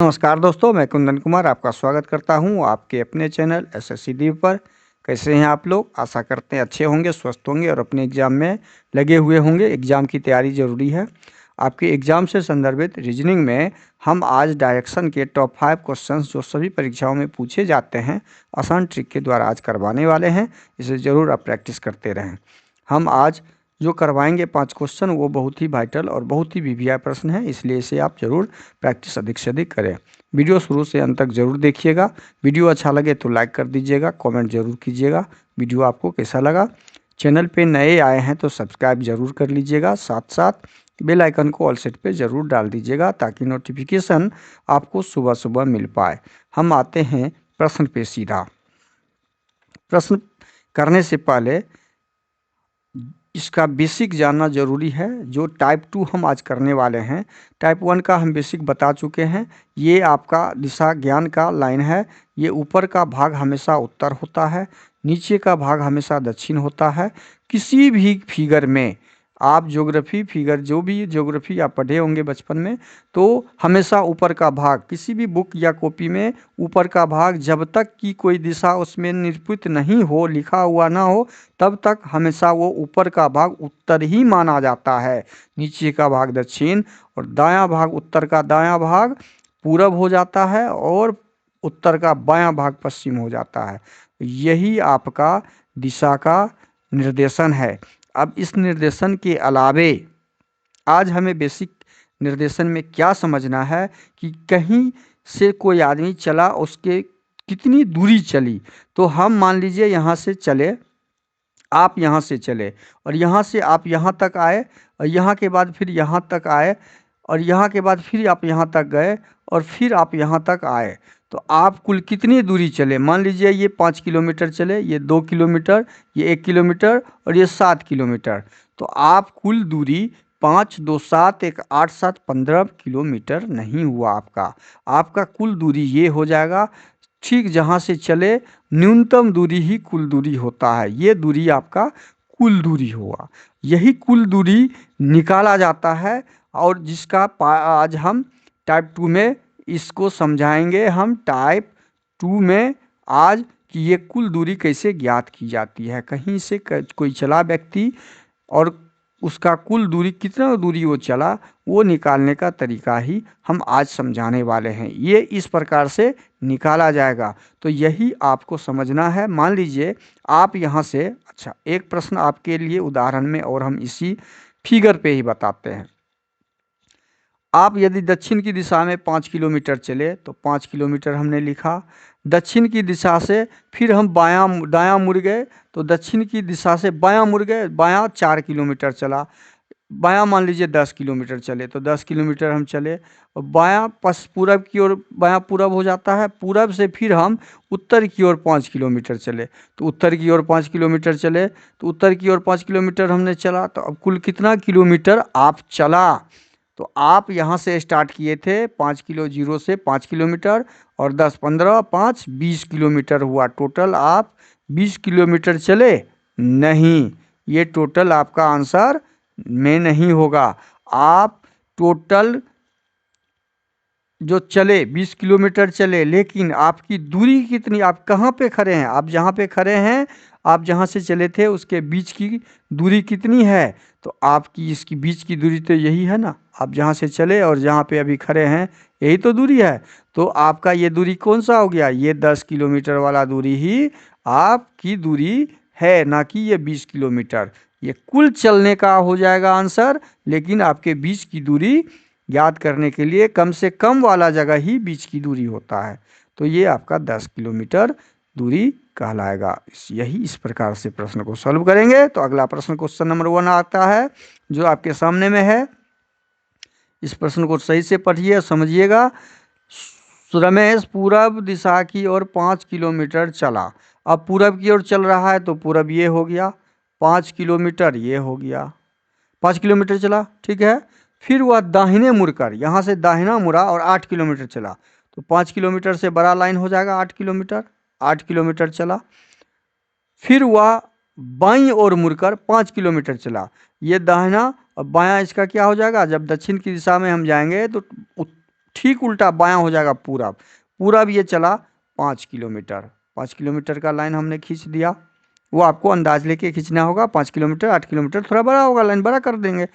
नमस्कार दोस्तों, मैं कुंदन कुमार आपका स्वागत करता हूं आपके अपने चैनल एसएससी दीप पर। कैसे हैं आप लोग? आशा करते हैं अच्छे होंगे, स्वस्थ होंगे और अपने एग्ज़ाम में लगे हुए होंगे। एग्ज़ाम की तैयारी ज़रूरी है। आपके एग्ज़ाम से संदर्भित रीजनिंग में हम आज डायरेक्शन के टॉप 5 क्वेश्चंस जो सभी परीक्षाओं में पूछे जाते हैं आसान ट्रिक के द्वारा आज करवाने वाले हैं। इसे ज़रूर आप प्रैक्टिस करते रहें। हम आज जो करवाएंगे 5 क्वेश्चन वो बहुत ही वाइटल और बहुत ही वीवीआई प्रश्न है, इसलिए इसे आप जरूर प्रैक्टिस अधिक से अधिक करें। वीडियो शुरू से अंत तक जरूर देखिएगा। वीडियो अच्छा लगे तो लाइक कर दीजिएगा, कमेंट जरूर कीजिएगा वीडियो आपको कैसा लगा। चैनल पे नए आए हैं तो सब्सक्राइब जरूर कर लीजिएगा, साथ साथ बेल आइकन को ऑल सेट पे ज़रूर डाल दीजिएगा ताकि नोटिफिकेशन आपको सुबह सुबह मिल पाए। हम आते हैं प्रश्न पे सीधा। प्रश्न करने से पहले इसका बेसिक जानना ज़रूरी है। जो टाइप 2 हम आज करने वाले हैं, टाइप 1 का हम बेसिक बता चुके हैं। ये आपका दिशा ज्ञान का लाइन है। ये ऊपर का भाग हमेशा उत्तर होता है, नीचे का भाग हमेशा दक्षिण होता है। किसी भी फिगर में आप ज्योग्राफी फिगर जो भी ज्योग्राफी आप पढ़े होंगे बचपन में, तो हमेशा ऊपर का भाग किसी भी बुक या कॉपी में ऊपर का भाग जब तक कि कोई दिशा उसमें निरूपित नहीं हो, लिखा हुआ ना हो, तब तक हमेशा वो ऊपर का भाग उत्तर ही माना जाता है, नीचे का भाग दक्षिण और दायां भाग उत्तर का दायां भाग पूरब हो जाता है और उत्तर का बायां भाग पश्चिम हो जाता है। यही आपका दिशा का निर्देशन है। अब इस निर्देशन के अलावे आज हमें बेसिक निर्देशन में क्या समझना है कि कहीं से कोई आदमी चला, उसके कितनी दूरी चली। तो हम मान लीजिए यहाँ से चले, आप यहाँ से चले और यहाँ से आप यहाँ तक आए और यहाँ के बाद फिर यहाँ तक आए और यहाँ के बाद फिर आप यहाँ तक गए और फिर आप यहाँ तक आए, तो आप कुल कितनी दूरी चले। मान लीजिए ये 5 किलोमीटर चले, ये 2 किलोमीटर, ये 1 किलोमीटर और ये 7 किलोमीटर। तो आप कुल दूरी 5 2 7 1 8 7 15 किलोमीटर नहीं हुआ आपका। आपका कुल दूरी ये हो जाएगा। ठीक जहाँ से चले न्यूनतम दूरी ही कुल दूरी होता है, ये दूरी आपका कुल दूरी हुआ। यही कुल दूरी निकाला जाता है और जिसका आज हम टाइप 2 में इसको समझाएंगे। हम टाइप 2 में आज कि ये कुल दूरी कैसे ज्ञात की जाती है। कहीं से कोई चला व्यक्ति और उसका कुल दूरी कितना दूरी वो चला, वो निकालने का तरीका ही हम आज समझाने वाले हैं। ये इस प्रकार से निकाला जाएगा, तो यही आपको समझना है। मान लीजिए आप यहाँ से, अच्छा एक प्रश्न आपके लिए उदाहरण में और हम इसी फिगर पे ही बताते हैं। आप यदि दक्षिण की दिशा में 5 किलोमीटर चले तो 5 किलोमीटर हमने लिखा। दक्षिण की दिशा से फिर हम दायां मुड़ गए तो दक्षिण की दिशा से बायां मुड़ गए, बायां 4 किलोमीटर चला। बायां मान लीजिए 10 किलोमीटर चले तो 10 किलोमीटर हम चले और बायां पूरब की ओर, बायां पूरब हो जाता है। पूरब से फिर हम उत्तर की ओर 5 किलोमीटर चले तो उत्तर की ओर 5 किलोमीटर चले तो उत्तर की ओर 5 किलोमीटर हमने चला। तो अब कुल कितना किलोमीटर आप चला, तो आप यहाँ से स्टार्ट किए थे 5 किलो, 0 से 5 किलोमीटर और 10 15 5 20 किलोमीटर हुआ। टोटल आप 20 किलोमीटर चले नहीं, ये टोटल आपका आंसर में नहीं होगा। आप टोटल जो चले 20 किलोमीटर चले, लेकिन आपकी दूरी कितनी, आप कहाँ पे खड़े हैं, आप जहाँ पे खड़े हैं, आप जहाँ से चले थे उसके बीच की दूरी कितनी है। तो आपकी इसकी बीच की दूरी तो यही है ना, आप जहाँ से चले और जहाँ पे अभी खड़े हैं यही तो दूरी है। तो आपका ये दूरी कौन सा हो गया, ये 10 किलोमीटर वाला दूरी ही आपकी दूरी है, ना कि ये 20 किलोमीटर। ये कुल चलने का हो जाएगा आंसर, लेकिन आपके बीच की दूरी याद करने के लिए कम से कम वाला जगह ही बीच की दूरी होता है। तो ये आपका 10 किलोमीटर दूरी कहलाएगा। यही इस प्रकार से प्रश्न को सॉल्व करेंगे। तो अगला प्रश्न क्वेश्चन नंबर 1 आता है जो आपके सामने में है। इस प्रश्न को सही से पढ़िए, समझिएगा। रमेश पूरब दिशा की ओर 5 किलोमीटर चला। अब पूरब की ओर चल रहा है तो पूरब ये हो गया, 5 किलोमीटर ये हो गया, 5 किलोमीटर चला, ठीक है। फिर वह दाहिने मुड़कर यहाँ से दाहिना मुड़ा और 8 किलोमीटर चला। तो 5 किलोमीटर से बड़ा लाइन हो जाएगा 8 किलोमीटर, 8 किलोमीटर चला। फिर वह बाईं ओर मुड़कर 5 किलोमीटर चला। ये दाहिना और बायां इसका क्या हो जाएगा, जब दक्षिण की दिशा में हम जाएंगे तो ठीक उल्टा बायां हो जाएगा पूरब। पूरब ये चला 5 किलोमीटर, 5 किलोमीटर का लाइन हमने खींच दिया। वो आपको अंदाज लेके खींचना होगा। 5 किलोमीटर 8 किलोमीटर थोड़ा बड़ा होगा, लाइन बड़ा कर देंगे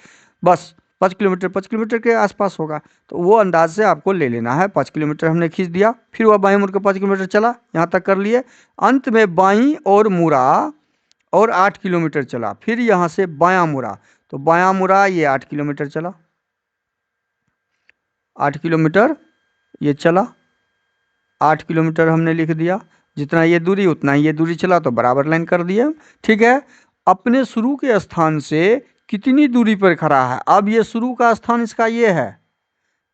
बस। 5 किलोमीटर के आसपास होगा, तो वो अंदाज से आपको ले लेना है। 5 किलोमीटर हमने खींच दिया। फिर वह बाईं मुड़ के 5 किलोमीटर चला, यहाँ तक कर लिए। अंत में बाईं और मुड़ा और 8 किलोमीटर चला। फिर यहाँ से बायां मुड़ा, तो बायां मुड़ा ये 8 किलोमीटर चला, 8 किलोमीटर ये चला। 8 किलोमीटर हमने लिख दिया, जितना ये दूरी उतना ही ये दूरी चला, तो बराबर लाइन कर दिए। ठीक है, अपने शुरू के स्थान से कितनी दूरी पर खड़ा है। अब ये शुरू का स्थान इसका ये है,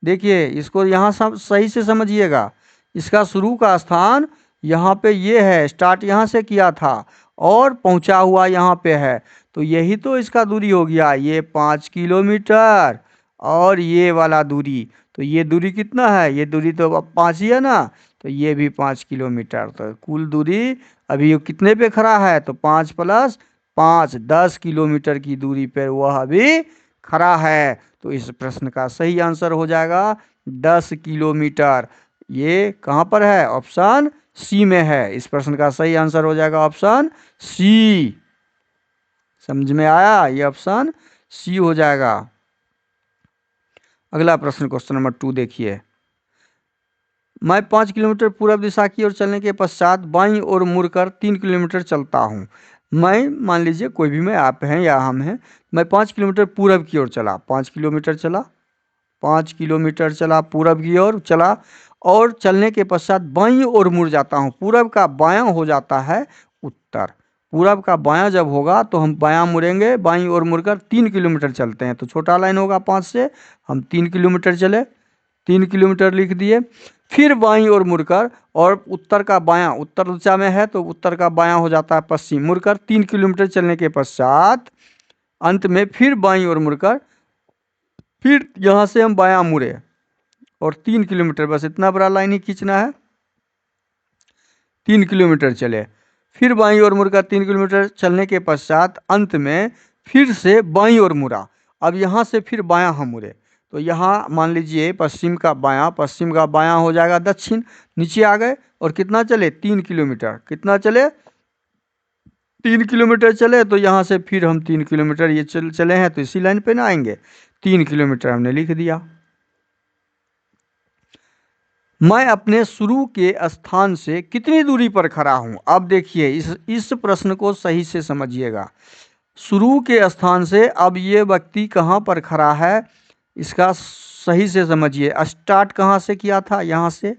देखिए इसको यहाँ सब सही से समझिएगा। इसका शुरू का स्थान यहाँ पे ये है, स्टार्ट यहाँ से किया था और पहुँचा हुआ यहाँ पे है, तो यही तो इसका दूरी हो गया, ये 5 किलोमीटर और ये वाला दूरी। तो ये दूरी कितना है, ये दूरी तो अब 5 ही है ना, तो ये भी 5 किलोमीटर। तो कुल दूरी अभी कितने पे खड़ा है, तो 5 + 5 10 किलोमीटर की दूरी पर वह अभी खड़ा है। तो इस प्रश्न का सही आंसर हो जाएगा 10 किलोमीटर। ये कहाँ पर है, ऑप्शन सी में है। इस प्रश्न का सही आंसर हो जाएगा ऑप्शन सी। समझ में आया, ये ऑप्शन सी हो जाएगा। अगला प्रश्न क्वेश्चन नंबर 2 देखिए। मैं 5 किलोमीटर पूर्व दिशा की ओर चलने के पश्चात बाईं ओर मुड़कर 3 किलोमीटर चलता हूँ। मैं, मान लीजिए कोई भी मैं, आप हैं या हम हैं, मैं 5 किलोमीटर पूरब की ओर चला, 5 किलोमीटर चला, 5 किलोमीटर चला पूरब की ओर चला, और चलने के पश्चात बाईं ओर मुड़ जाता हूँ। पूरब का बायां हो जाता है उत्तर। पूरब का बायां जब होगा तो हम बायां मुड़ेंगे, बाईं ओर मुड़कर 3 किलोमीटर चलते हैं, तो छोटा लाइन होगा 5 से, हम 3 किलोमीटर चले, 3 किलोमीटर लिख दिए। फिर बाईं ओर मुड़कर, और उत्तर का बायां, उत्तर दिशा में है तो उत्तर का बायां हो जाता है पश्चिम, मुड़कर 3 किलोमीटर चलने के पश्चात अंत में फिर बाईं ओर मुड़कर, फिर यहाँ से हम बायां मुड़े और 3 किलोमीटर, बस इतना बड़ा लाइन ही खींचना है, 3 किलोमीटर चले। फिर बाईं ओर मुड़कर 3 किलोमीटर चलने के पश्चात अंत में फिर से बाईं ओर मुड़ा। अब यहाँ से फिर बायां हम मुड़े, तो यहाँ मान लीजिए पश्चिम का बायां हो जाएगा दक्षिण। नीचे आ गए और कितना चले, 3 किलोमीटर। कितना चले, 3 किलोमीटर चले, तो यहाँ से फिर हम 3 किलोमीटर ये चले हैं, तो इसी लाइन पे ना आएंगे, 3 किलोमीटर हमने लिख दिया। मैं अपने शुरू के स्थान से कितनी दूरी पर खड़ा हूं। अब देखिए इस प्रश्न को सही से समझिएगा। शुरू के स्थान से अब ये व्यक्ति कहाँ पर खड़ा है, इसका सही से समझिए। स्टार्ट कहाँ से किया था, यहाँ से।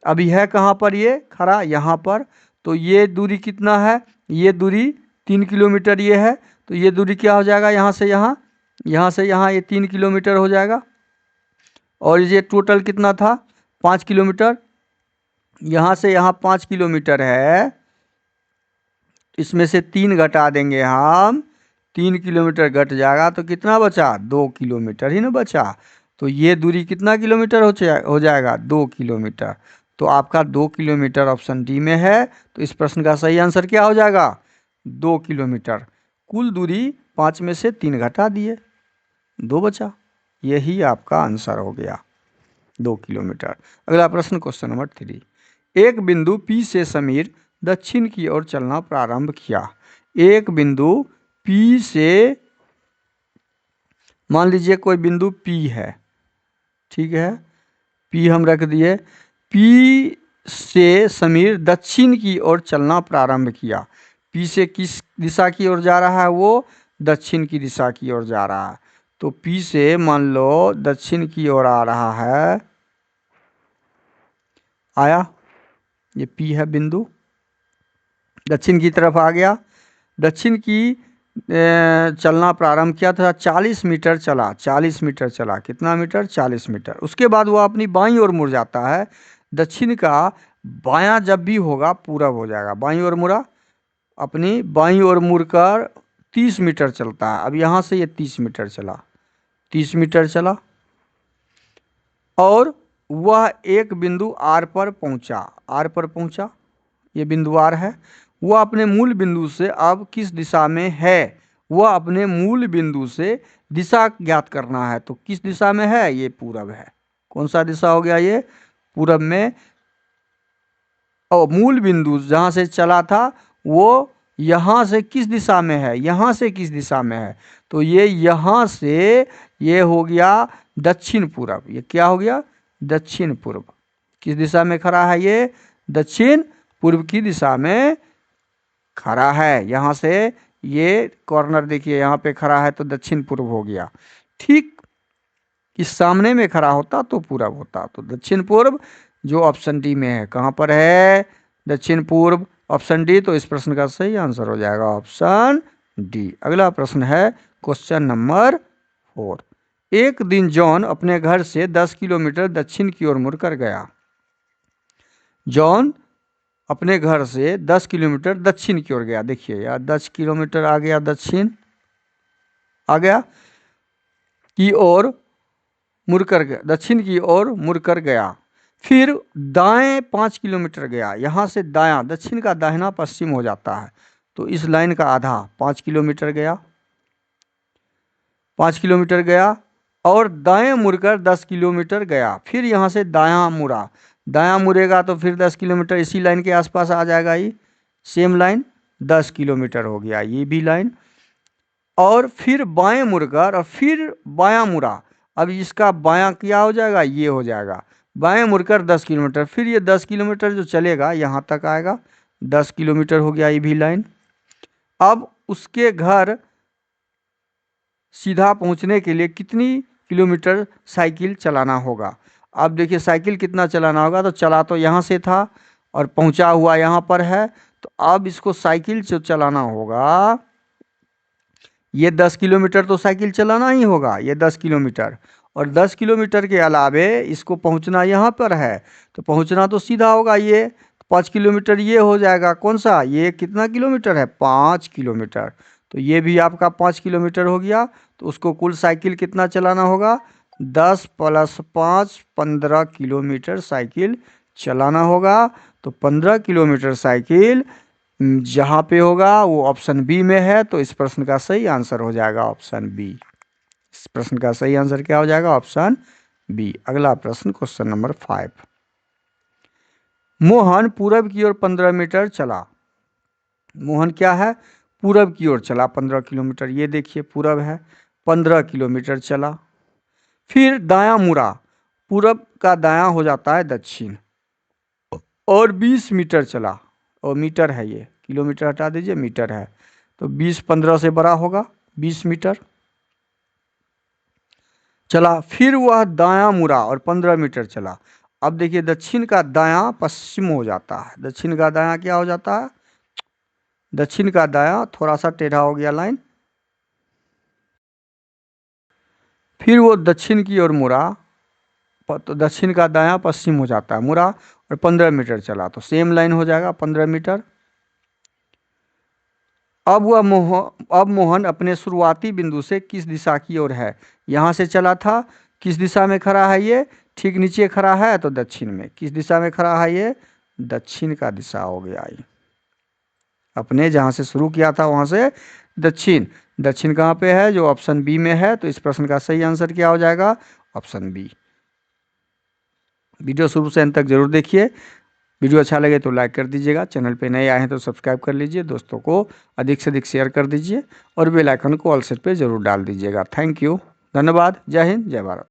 अभी है कहाँ पर ये खड़ा, यहाँ पर। तो ये दूरी कितना है, ये दूरी 3 किलोमीटर ये है, तो ये दूरी क्या हो जाएगा, यहाँ से यहाँ, यहाँ से यहाँ, ये 3 किलोमीटर हो जाएगा। और ये टोटल कितना था, 5 किलोमीटर। यहाँ से यहाँ 5 किलोमीटर है, इसमें से 3 घटा देंगे हम, 3 किलोमीटर घट जाएगा, तो कितना बचा, 2 किलोमीटर ही ना बचा। तो ये दूरी कितना किलोमीटर हो जाएगा, 2 किलोमीटर। तो आपका 2 किलोमीटर ऑप्शन डी में है। तो इस प्रश्न का सही आंसर क्या हो जाएगा, 2 किलोमीटर। कुल दूरी 5 में से 3 घटा दिए, 2 बचा, यही आपका आंसर हो गया, 2 किलोमीटर। अगला प्रश्न क्वेश्चन नंबर 3। एक बिंदु P से समीर दक्षिण की ओर चलना प्रारंभ किया। एक बिंदु P से, मान लीजिए कोई बिंदु P है, ठीक है, P हम रख दिए। P से समीर दक्षिण की ओर चलना प्रारंभ किया। P से किस दिशा की ओर जा रहा है, वो दक्षिण की दिशा की ओर जा रहा है। तो P से मान लो दक्षिण की ओर आ रहा है, आया, ये P है बिंदु, दक्षिण की तरफ आ गया। दक्षिण की चलना प्रारंभ किया था, 40 मीटर चला, 40 मीटर चला, कितना मीटर, 40 मीटर। उसके बाद वो अपनी बाईं ओर मुड़ जाता है। दक्षिण का बायां जब भी होगा पूरब हो जाएगा। बाईं ओर मुड़ा, अपनी बाईं ओर मुड़कर 30 मीटर चलता है। अब यहाँ से ये 30 मीटर चला, 30 मीटर चला, और वह एक बिंदु आर पर पहुंचा, आर पर पहुंचा, ये बिंदु आर है। वह अपने मूल बिंदु से अब किस दिशा में है, वह अपने मूल बिंदु से दिशा ज्ञात करना है। तो किस दिशा में है, ये पूरब है, कौन सा दिशा हो गया ये? पूरब में। और मूल बिंदु जहाँ से चला था वो यहाँ से किस दिशा में है? यहाँ से किस दिशा में है? तो ये यहाँ से ये हो गया दक्षिण पूरब। ये क्या हो गया? दक्षिण पूर्व। किस दिशा में खड़ा है ये? दक्षिण पूर्व की दिशा में खड़ा है। यहाँ से ये कॉर्नर देखिए यहाँ पे खड़ा है तो दक्षिण पूर्व हो गया। ठीक इस सामने में खड़ा होता तो पूरब होता। तो दक्षिण पूर्व जो ऑप्शन डी में है। कहाँ पर है? दक्षिण पूर्व, ऑप्शन डी। तो इस प्रश्न का सही आंसर हो जाएगा ऑप्शन डी। अगला प्रश्न है क्वेश्चन नंबर 4। एक दिन जॉन अपने घर से 10 किलोमीटर दक्षिण की ओर मुड़कर गया। जॉन अपने घर से 10 किलोमीटर दक्षिण की ओर गया। देखिए यार 10 किलोमीटर आ गया दक्षिण, आ गया की ओर मुड़कर गया, दक्षिण की ओर मुड़कर गया। फिर दाएं 5 किलोमीटर गया। यहाँ से दायां, दक्षिण का दाहिना पश्चिम हो जाता है। तो इस लाइन का आधा 5 किलोमीटर गया, 5 किलोमीटर गया और दाएं मुड़कर 10 किलोमीटर गया। फिर यहाँ से दायां मुड़ा, दायां मुड़ेगा तो फिर 10 किलोमीटर इसी लाइन के आसपास आ जाएगा। ये सेम लाइन 10 किलोमीटर हो गया, ये भी लाइन। और फिर बाएं मुड़कर और फिर बायां मुड़ा। अब इसका बायां क्या हो जाएगा? ये हो जाएगा। बाएं मुड़कर 10 किलोमीटर, फिर ये 10 किलोमीटर जो चलेगा यहाँ तक आएगा, 10 किलोमीटर हो गया ये भी लाइन। अब उसके घर सीधा पहुंचने के लिए कितनी किलोमीटर साइकिल चलाना होगा? अब देखिए साइकिल कितना चलाना होगा, तो चला तो यहाँ से था और पहुंचा हुआ यहाँ पर है। तो अब इसको साइकिल जो चलाना होगा, ये 10 किलोमीटर तो साइकिल चलाना ही होगा, ये 10 किलोमीटर। और 10 किलोमीटर के अलावे इसको पहुंचना यहाँ पर है, तो पहुंचना तो सीधा होगा ये 5 किलोमीटर ये हो जाएगा। कौन सा? ये कितना किलोमीटर है? 5 किलोमीटर। तो ये भी आपका 5 किलोमीटर हो गया। तो उसको कुल साइकिल कितना चलाना होगा? 10 + 5 15 किलोमीटर साइकिल चलाना होगा। तो 15 किलोमीटर साइकिल जहाँ पे होगा वो ऑप्शन बी में है। तो इस प्रश्न का सही आंसर हो जाएगा ऑप्शन बी। इस प्रश्न का सही आंसर क्या हो जाएगा? Option B. अगला प्रश्न क्वेश्चन नंबर 5। मोहन पूरब की ओर 15 मीटर चला। मोहन क्या है? पूरब की ओर चला 15 किलोमीटर। ये देखिए पूरब है, 15 किलोमीटर चला। फिर दायां मुड़ा, पूरब का दायां हो जाता है दक्षिण, और 20 मीटर चला। और मीटर है ये, किलोमीटर हटा दीजिए, मीटर है। तो 20 15 से बड़ा होगा, 20 मीटर चला। फिर वह दायां मुड़ा और 15 मीटर चला। अब देखिए दक्षिण का दायां पश्चिम हो जाता है। दक्षिण का दायां क्या हो जाता है? दक्षिण का दायां थोड़ा सा टेढ़ा हो गया लाइन। फिर वो दक्षिण की ओर मुड़ा, तो दक्षिण का दायां पश्चिम हो जाता है, मुड़ा और 15 मीटर चला। तो सेम लाइन हो जाएगा 15 मीटर। अब मोहन अपने शुरुआती बिंदु से किस दिशा की ओर है? यहाँ से चला था, किस दिशा में खड़ा है ये? ठीक नीचे खड़ा है तो दक्षिण में। किस दिशा में खड़ा है ये? दक्षिण का दिशा हो गया ये। अपने जहाँ से शुरू किया था वहाँ से दक्षिण। दक्षिण कहाँ पे है? जो ऑप्शन बी में है। तो इस प्रश्न का सही आंसर क्या हो जाएगा? Option B. वीडियो शुरू से अंत तक जरूर देखिए। वीडियो अच्छा लगे तो लाइक कर दीजिएगा। चैनल पे नए आए हैं तो सब्सक्राइब कर लीजिए। दोस्तों को अधिक से अधिक शेयर कर दीजिए और बेल आइकन को ऑल सेट पे जरूर डाल दीजिएगा। थैंक यू, धन्यवाद। जय हिंद, जय भारत।